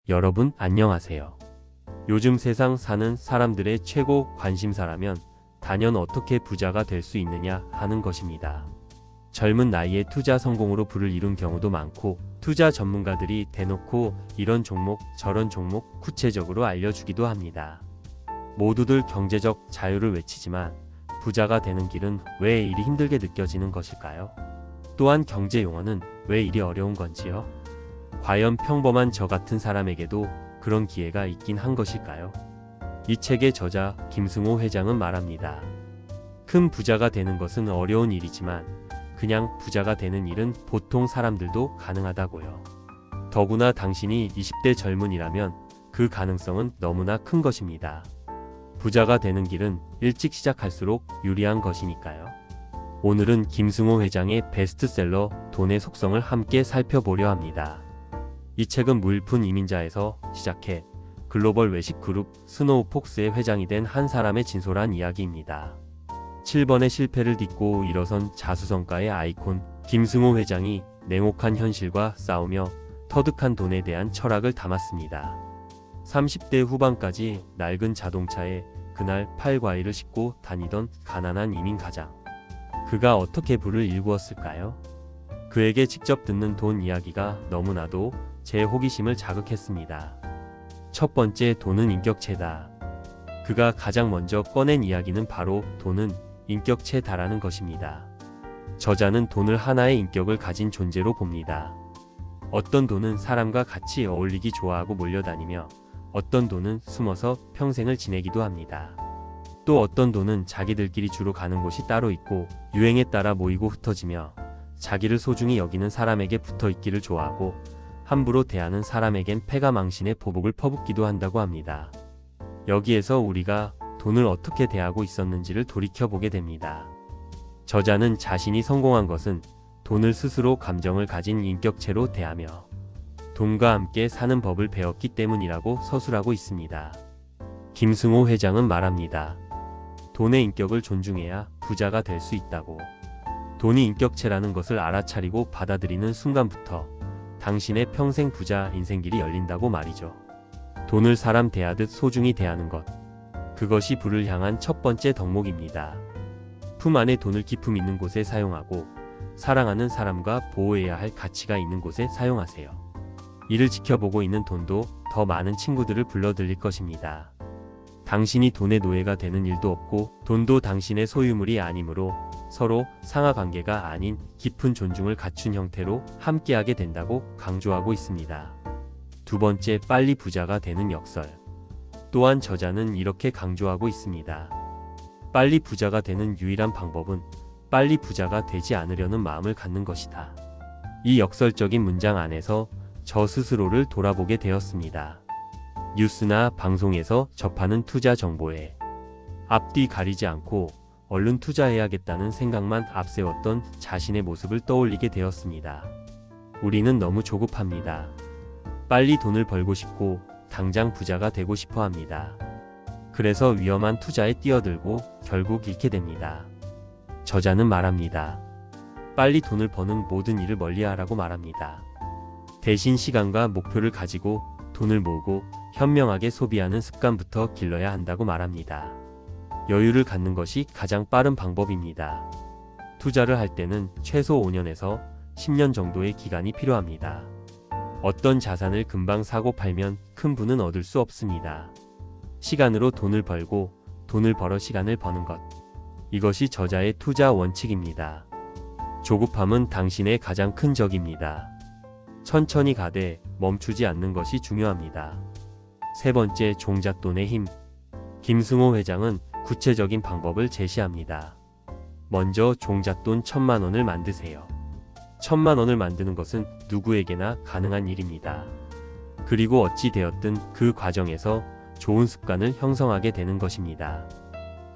여러분 안녕하세요. 요즘 세상 사는 사람들의 최고 관심사라면 단연 어떻게 부자가 될 수 있느냐 하는 것입니다. 젊은 나이에 투자 성공으로 부를 이룬 경우도 많고 투자 전문가들이 대놓고 이런 종목 저런 종목 구체적으로 알려주기도 합니다. 모두들 경제적 자유를 외치지만 부자가 되는 길은 왜 이리 힘들게 느껴지는 것일까요? 또한 경제 용어는 왜 이리 어려운 건지요? 과연 평범한 저 같은 사람에게도 그런 기회가 있긴 한 것일까요? 이 책의 저자 김승호 회장은 말합니다. 큰 부자가 되는 것은 어려운 일이지만 그냥 부자가 되는 일은 보통 사람들도 가능하다고요. 더구나 당신이 20대 젊은이라면 그 가능성은 너무나 큰 것입니다. 부자가 되는 길은 일찍 시작할수록 유리한 것이니까요. 오늘은 김승호 회장의 베스트셀러 돈의 속성을 함께 살펴보려 합니다. 이 책은 무일푼 이민자에서 시작해 글로벌 외식 그룹 스노우폭스의 회장이 된 한 사람의 진솔한 이야기입니다. 7번의 실패를 딛고 일어선 자수성가의 아이콘 김승호 회장이 냉혹한 현실과 싸우며 터득한 돈에 대한 철학을 담았습니다. 30대 후반까지 낡은 자동차에 그날 팔과일을 싣고 다니던 가난한 이민 가장. 그가 어떻게 부를 일구었을까요? 그에게 직접 듣는 돈 이야기가 너무나도 제 호기심을 자극했습니다. 첫 번째, 돈은 인격체다. 그가 가장 먼저 꺼낸 이야기는 바로 돈은 인격체다라는 것입니다. 저자는 돈을 하나의 인격을 가진 존재로 봅니다. 어떤 돈은 사람과 같이 어울리기 좋아하고 몰려다니며 어떤 돈은 숨어서 평생을 지내기도 합니다. 또 어떤 돈은 자기들끼리 주로 가는 곳이 따로 있고 유행에 따라 모이고 흩어지며 자기를 소중히 여기는 사람에게 붙어 있기를 좋아하고 함부로 대하는 사람에겐 패가 망신의 보복을 퍼붓기도 한다고 합니다. 여기에서 우리가 돈을 어떻게 대하고 있었는지를 돌이켜보게 됩니다. 저자는 자신이 성공한 것은 돈을 스스로 감정을 가진 인격체로 대하며 돈과 함께 사는 법을 배웠기 때문이라고 서술하고 있습니다. 김승호 회장은 말합니다. 돈의 인격을 존중해야 부자가 될 수 있다고. 돈이 인격체라는 것을 알아차리고 받아들이는 순간부터 당신의 평생 부자 인생길이 열린다고 말이죠. 돈을 사람 대하듯 소중히 대하는 것. 그것이 부를 향한 첫 번째 덕목입니다. 품 안에 돈을 기품 있는 곳에 사용하고 사랑하는 사람과 보호해야 할 가치가 있는 곳에 사용하세요. 이를 지켜보고 있는 돈도 더 많은 친구들을 불러들일 것입니다. 당신이 돈의 노예가 되는 일도 없고 돈도 당신의 소유물이 아니므로 서로 상하관계가 아닌 깊은 존중을 갖춘 형태로 함께하게 된다고 강조하고 있습니다. 두 번째, 빨리 부자가 되는 역설. 또한 저자는 이렇게 강조하고 있습니다. 빨리 부자가 되는 유일한 방법은 빨리 부자가 되지 않으려는 마음을 갖는 것이다. 이 역설적인 문장 안에서 저 스스로를 돌아보게 되었습니다. 뉴스나 방송에서 접하는 투자 정보에 앞뒤 가리지 않고 얼른 투자해야겠다는 생각만 앞세웠던 자신의 모습을 떠올리게 되었습니다. 우리는 너무 조급합니다. 빨리 돈을 벌고 싶고 당장 부자가 되고 싶어 합니다. 그래서 위험한 투자에 뛰어들고 결국 잃게 됩니다. 저자는 말합니다. 빨리 돈을 버는 모든 일을 멀리하라고 말합니다. 대신 시간과 목표를 가지고 돈을 모으고 현명하게 소비하는 습관부터 길러야 한다고 말합니다. 여유를 갖는 것이 가장 빠른 방법입니다. 투자를 할 때는 최소 5년에서 10년 정도의 기간이 필요합니다. 어떤 자산을 금방 사고 팔면 큰 부는 얻을 수 없습니다. 시간으로 돈을 벌고 돈을 벌어 시간을 버는 것. 이것이 저자의 투자 원칙입니다. 조급함은 당신의 가장 큰 적입니다. 천천히 가되 멈추지 않는 것이 중요합니다. 세 번째, 종잣돈의 힘. 김승호 회장은 구체적인 방법을 제시합니다. 먼저 종잣돈 1,000만 원을 만드세요. 1,000만 원을 만드는 것은 누구에게나 가능한 일입니다. 그리고 어찌 되었든 그 과정에서 좋은 습관을 형성하게 되는 것입니다.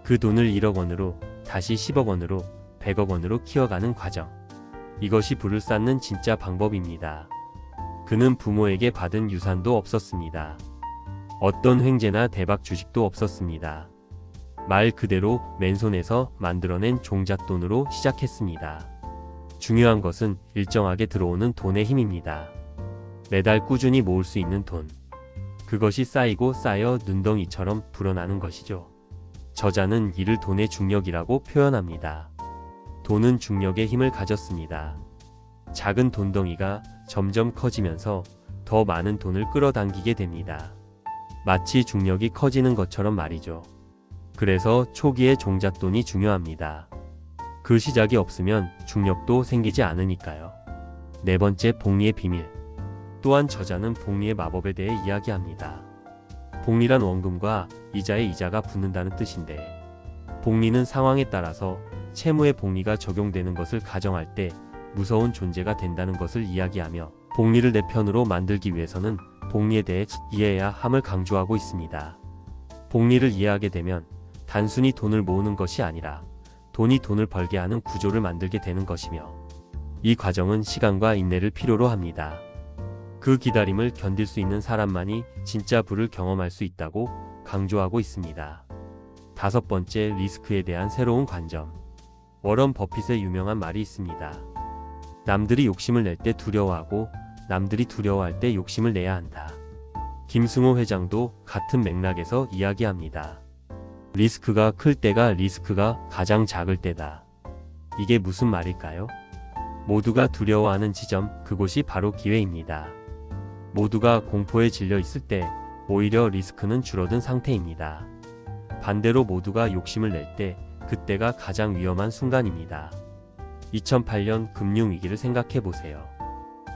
그 돈을 1억 원으로 다시 10억 원으로 100억 원으로 키워가는 과정. 이것이 부를 쌓는 진짜 방법입니다. 그는 부모에게 받은 유산도 없었습니다. 어떤 횡재나 대박 주식도 없었습니다. 말 그대로 맨손에서 만들어낸 종잣돈으로 시작했습니다. 중요한 것은 일정하게 들어오는 돈의 힘입니다. 매달 꾸준히 모을 수 있는 돈. 그것이 쌓이고 쌓여 눈덩이처럼 불어나는 것이죠. 저자는 이를 돈의 중력이라고 표현합니다. 돈은 중력의 힘을 가졌습니다. 작은 돈덩이가 점점 커지면서 더 많은 돈을 끌어당기게 됩니다. 마치 중력이 커지는 것처럼 말이죠. 그래서 초기에 종잣돈이 중요합니다. 그 시작이 없으면 중력도 생기지 않으니까요. 네 번째, 복리의 비밀. 또한 저자는 복리의 마법에 대해 이야기합니다. 복리란 원금과 이자에 이자가 붙는다는 뜻인데, 복리는 상황에 따라서 채무의 복리가 적용되는 것을 가정할 때 무서운 존재가 된다는 것을 이야기하며, 복리를 내 편으로 만들기 위해서는 복리에 대해 이해해야 함을 강조하고 있습니다. 복리를 이해하게 되면 단순히 돈을 모으는 것이 아니라 돈이 돈을 벌게 하는 구조를 만들게 되는 것이며, 이 과정은 시간과 인내를 필요로 합니다. 그 기다림을 견딜 수 있는 사람만이 진짜 부를 경험할 수 있다고 강조하고 있습니다. 다섯 번째, 리스크에 대한 새로운 관점. 워런 버핏의 유명한 말이 있습니다. 남들이 욕심을 낼 때 두려워하고 남들이 두려워할 때 욕심을 내야 한다. 김승호 회장도 같은 맥락에서 이야기합니다. 리스크가 클 때가 리스크가 가장 작을 때다. 이게 무슨 말일까요? 모두가 두려워하는 지점, 그곳이 바로 기회입니다. 모두가 공포에 질려 있을 때 오히려 리스크는 줄어든 상태입니다. 반대로 모두가 욕심을 낼 때 그때가 가장 위험한 순간입니다. 2008년 금융위기를 생각해 보세요.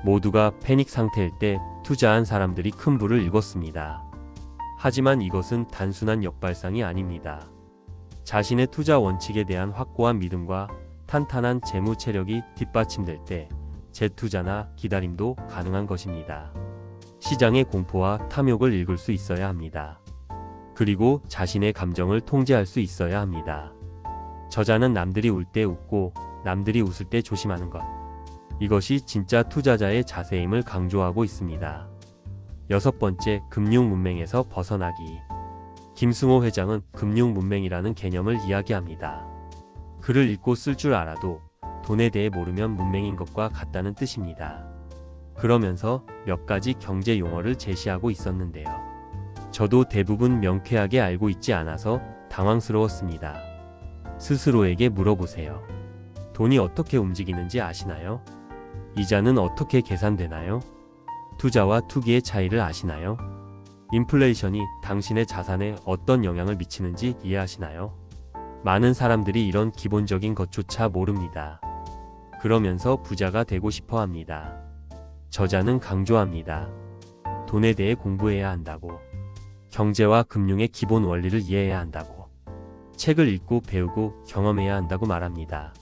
모두가 패닉 상태일 때 투자한 사람들이 큰 부를 일궜습니다. 하지만 이것은 단순한 역발상이 아닙니다. 자신의 투자 원칙에 대한 확고한 믿음과 탄탄한 재무 체력이 뒷받침될 때 재투자나 기다림도 가능한 것입니다. 시장의 공포와 탐욕을 읽을 수 있어야 합니다. 그리고 자신의 감정을 통제할 수 있어야 합니다. 저자는 남들이 울 때 웃고 남들이 웃을 때 조심하는 것, 이것이 진짜 투자자의 자세임을 강조하고 있습니다. 여섯 번째, 금융 문맹에서 벗어나기. 김승호 회장은 금융 문맹이라는 개념을 이야기합니다. 글을 읽고 쓸 줄 알아도 돈에 대해 모르면 문맹인 것과 같다는 뜻입니다. 그러면서 몇 가지 경제 용어를 제시하고 있었는데요. 저도 대부분 명쾌하게 알고 있지 않아서 당황스러웠습니다. 스스로에게 물어보세요. 돈이 어떻게 움직이는지 아시나요? 이자는 어떻게 계산되나요? 투자와 투기의 차이를 아시나요? 인플레이션이 당신의 자산에 어떤 영향을 미치는지 이해하시나요? 많은 사람들이 이런 기본적인 것조차 모릅니다. 그러면서 부자가 되고 싶어 합니다. 저자는 강조합니다. 돈에 대해 공부해야 한다고. 경제와 금융의 기본 원리를 이해해야 한다고. 책을 읽고 배우고 경험해야 한다고 말합니다.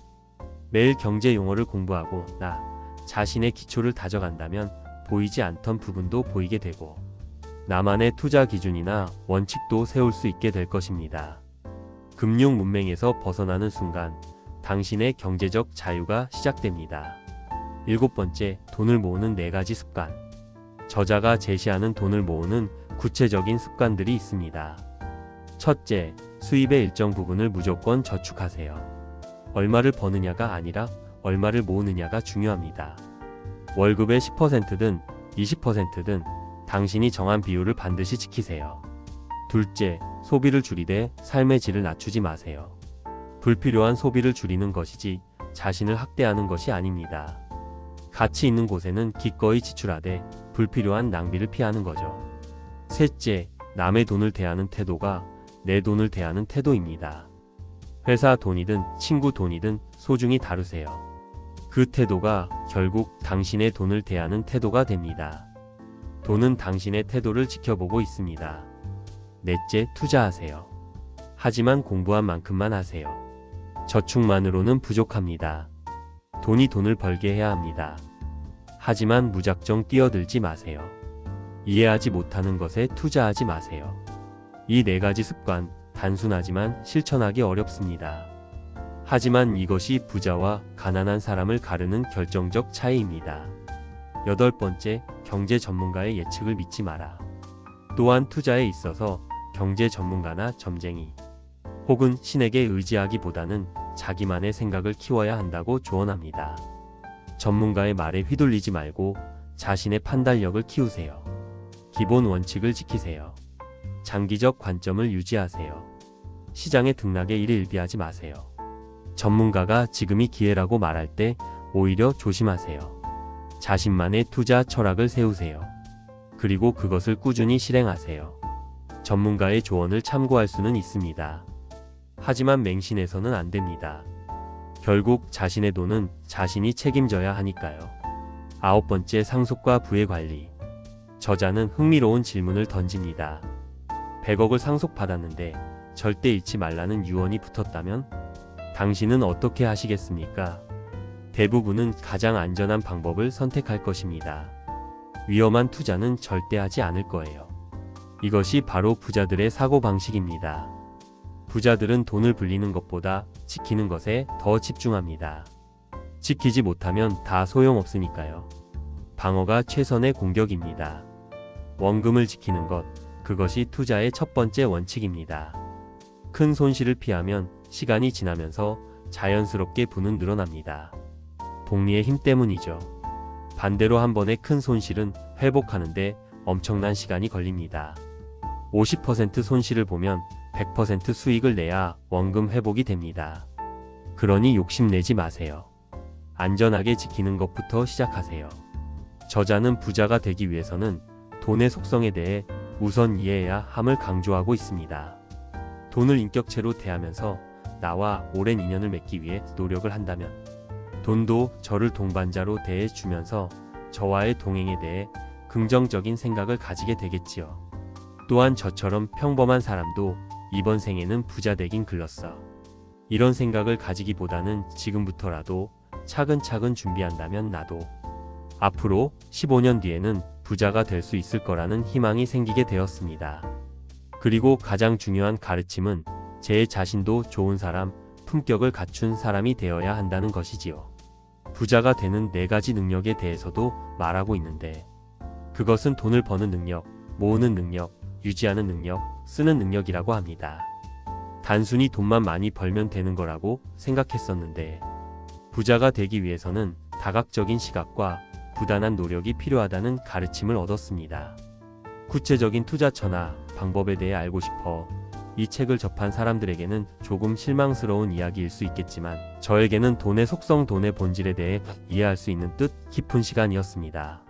매일 경제 용어를 공부하고 나 자신의 기초를 다져간다면 보이지 않던 부분도 보이게 되고 나만의 투자 기준이나 원칙도 세울 수 있게 될 것입니다. 금융 문맹에서 벗어나는 순간 당신의 경제적 자유가 시작됩니다. 일곱 번째, 돈을 모으는 4가지 습관. 저자가 제시하는 돈을 모으는 구체적인 습관들이 있습니다. 첫째, 수입의 일정 부분을 무조건 저축하세요. 얼마를 버느냐가 아니라 얼마를 모으느냐가 중요합니다. 월급의 10%든 20%든 당신이 정한 비율을 반드시 지키세요. 둘째, 소비를 줄이되 삶의 질을 낮추지 마세요. 불필요한 소비를 줄이는 것이지 자신을 학대하는 것이 아닙니다. 가치 있는 곳에는 기꺼이 지출하되 불필요한 낭비를 피하는 거죠. 셋째, 남의 돈을 대하는 태도가 내 돈을 대하는 태도입니다. 회사 돈이든 친구 돈이든 소중히 다루세요. 그 태도가 결국 당신의 돈을 대하는 태도가 됩니다. 돈은 당신의 태도를 지켜보고 있습니다. 넷째, 투자하세요. 하지만 공부한 만큼만 하세요. 저축만으로는 부족합니다. 돈이 돈을 벌게 해야 합니다. 하지만 무작정 뛰어들지 마세요. 이해하지 못하는 것에 투자하지 마세요. 이 4가지 습관, 단순하지만 실천하기 어렵습니다. 하지만 이것이 부자와 가난한 사람을 가르는 결정적 차이입니다. 여덟 번째, 경제 전문가의 예측을 믿지 마라. 또한 투자에 있어서 경제 전문가나 점쟁이 혹은 신에게 의지하기보다는 자기만의 생각을 키워야 한다고 조언합니다. 전문가의 말에 휘둘리지 말고 자신의 판단력을 키우세요. 기본 원칙을 지키세요. 장기적 관점을 유지하세요. 시장의 등락에 일희일비하지 마세요. 전문가가 지금이 기회라고 말할 때 오히려 조심하세요. 자신만의 투자 철학을 세우세요. 그리고 그것을 꾸준히 실행하세요. 전문가의 조언을 참고할 수는 있습니다. 하지만 맹신해서는 안 됩니다. 결국 자신의 돈은 자신이 책임져야 하니까요. 9번째, 상속과 부의 관리. 저자는 흥미로운 질문을 던집니다. 100억을 상속받았는데 절대 잃지 말라는 유언이 붙었다면 당신은 어떻게 하시겠습니까? 대부분은 가장 안전한 방법을 선택할 것입니다. 위험한 투자는 절대 하지 않을 거예요. 이것이 바로 부자들의 사고방식입니다. 부자들은 돈을 불리는 것보다 지키는 것에 더 집중합니다. 지키지 못하면 다 소용없으니까요. 방어가 최선의 공격입니다. 원금을 지키는 것, 그것이 투자의 첫 번째 원칙입니다. 큰 손실을 피하면 시간이 지나면서 자연스럽게 부는 늘어납니다. 복리의 힘 때문이죠. 반대로 한 번의 큰 손실은 회복하는데 엄청난 시간이 걸립니다. 50% 손실을 보면 100% 수익을 내야 원금 회복이 됩니다. 그러니 욕심내지 마세요. 안전하게 지키는 것부터 시작하세요. 저자는 부자가 되기 위해서는 돈의 속성에 대해 우선 이해해야 함을 강조하고 있습니다. 돈을 인격체로 대하면서 나와 오랜 인연을 맺기 위해 노력을 한다면 돈도 저를 동반자로 대해 주면서 저와의 동행에 대해 긍정적인 생각을 가지게 되겠지요. 또한 저처럼 평범한 사람도 이번 생에는 부자 되긴 글렀어. 이런 생각을 가지기보다는 지금부터라도 차근차근 준비한다면 나도 앞으로 15년 뒤에는 부자가 될 수 있을 거라는 희망이 생기게 되었습니다. 그리고 가장 중요한 가르침은 제 자신도 좋은 사람, 품격을 갖춘 사람이 되어야 한다는 것이지요. 부자가 되는 4가지 능력에 대해서도 말하고 있는데 그것은 돈을 버는 능력, 모으는 능력, 유지하는 능력, 쓰는 능력이라고 합니다. 단순히 돈만 많이 벌면 되는 거라고 생각했었는데 부자가 되기 위해서는 다각적인 시각과 부단한 노력이 필요하다는 가르침을 얻었습니다. 구체적인 투자처나 방법에 대해 알고 싶어 이 책을 접한 사람들에게는 조금 실망스러운 이야기일 수 있겠지만 저에게는 돈의 속성, 돈의 본질에 대해 이해할 수 있는 뜻 깊은 시간이었습니다.